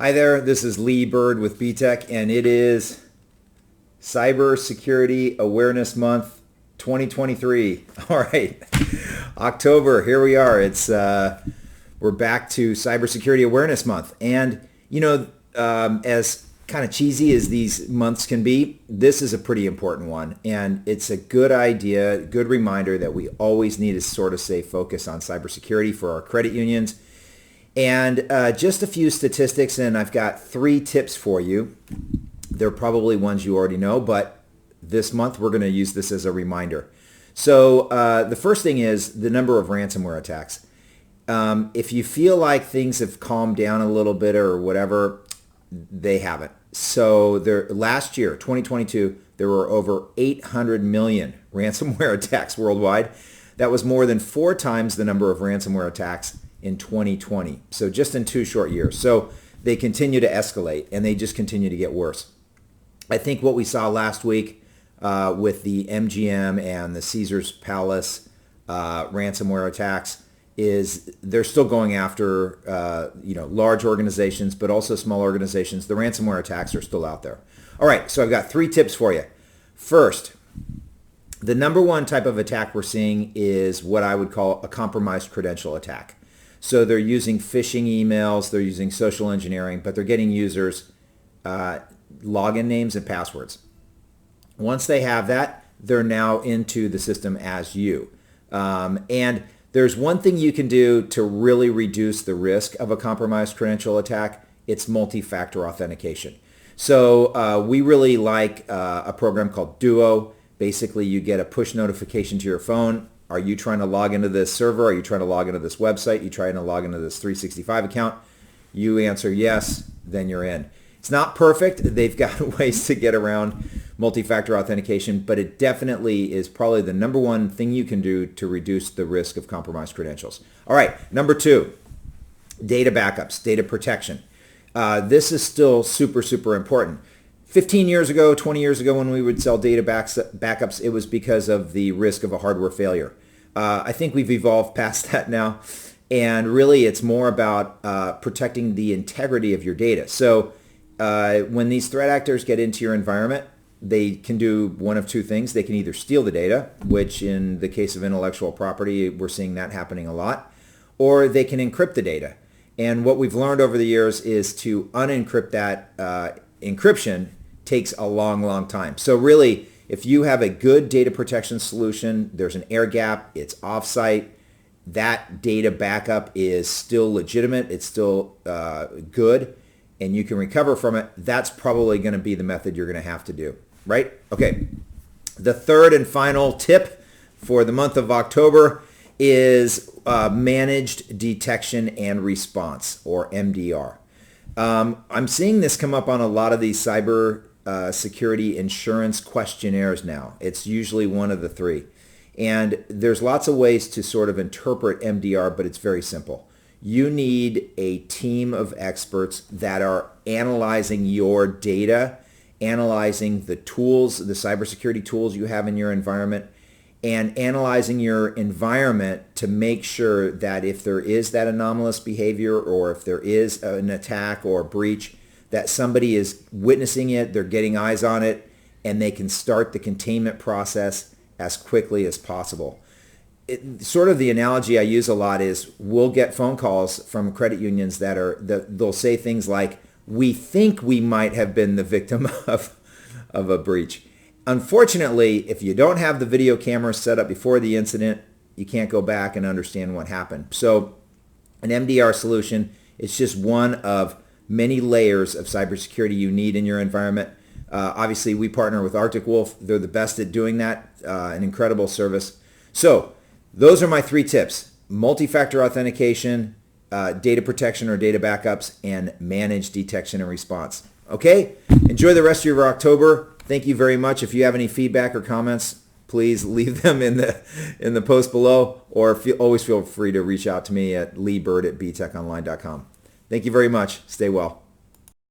Hi there, this is Lee Bird with Btech, and it is Cybersecurity Awareness Month 2023. All right, October, here we are. We're back to Cybersecurity Awareness Month, and as kind of cheesy as these months can be, this is a pretty important one, and it's a good idea, good reminder that we always need to sort of stay focused on cybersecurity for our credit unions. And just a few statistics, and I've got 3 tips for you. They're probably ones you already know, but this month we're going to use this as a reminder. So the first thing is the number of ransomware attacks. If you feel like things have calmed down a little bit or whatever, they haven't. So last year, 2022, there were over 800 million ransomware attacks worldwide. That was more than 4 times the number of ransomware attacks in 2020. So just in 2 short years. So they continue to escalate, and they just continue to get worse. I think what we saw last week with the MGM and the Caesars Palace ransomware attacks is they're still going after large organizations, but also small organizations. The ransomware attacks are still out there. All right, so I've got 3 tips for you. First, the number one type of attack we're seeing is what I would call a compromised credential attack. So they're using phishing emails, they're using social engineering, but they're getting users login names and passwords. Once they have that, they're now into the system as you. And there's one thing you can do to really reduce the risk of a compromised credential attack. It's multi-factor authentication. So we really like a program called Duo. Basically, you get a push notification to your phone. Are you trying to log into this server? Are you trying to log into this website? You trying to log into this 365 account? You answer yes, then you're in. It's not perfect. They've got ways to get around multi-factor authentication, but it definitely is probably the number one thing you can do to reduce the risk of compromised credentials. All right, number 2, data backups, data protection. This is still super, super important. 15 years ago, 20 years ago, when we would sell data backups, it was because of the risk of a hardware failure. I think we've evolved past that now, and really it's more about protecting the integrity of your data. So when these threat actors get into your environment, they can do one of 2 things. They can either steal the data, which in the case of intellectual property, we're seeing that happening a lot, or they can encrypt the data. And what we've learned over the years is to unencrypt that encryption takes a long, long time. So really, if you have a good data protection solution, there's an air gap, it's offsite, that data backup is still legitimate, it's still good, and you can recover from it, that's probably going to be the method you're going to have to do, right? Okay, the third and final tip for the month of October is managed detection and response, or MDR. I'm seeing this come up on a lot of these cyber security insurance questionnaires now. It's usually one of the 3. And there's lots of ways to sort of interpret MDR, but it's very simple. You need a team of experts that are analyzing your data, analyzing the tools, the cybersecurity tools you have in your environment, and analyzing your environment to make sure that if there is that anomalous behavior or if there is an attack or a breach, that somebody is witnessing it, they're getting eyes on it, and they can start the containment process as quickly as possible. Sort of the analogy I use a lot is we'll get phone calls from credit unions that they'll say things like, we think we might have been the victim of a breach. Unfortunately, if you don't have the video cameras set up before the incident, you can't go back and understand what happened. So an MDR solution is just one of many layers of cybersecurity you need in your environment. Obviously, we partner with Arctic Wolf. They're the best at doing that, an incredible service. So those are my 3 tips: multi-factor authentication, data protection or data backups, and managed detection and response. Okay, enjoy the rest of your October. Thank you very much. If you have any feedback or comments, please leave them in the post below, or always feel free to reach out to me at leebird@btechonline.com. Thank you very much. Stay well.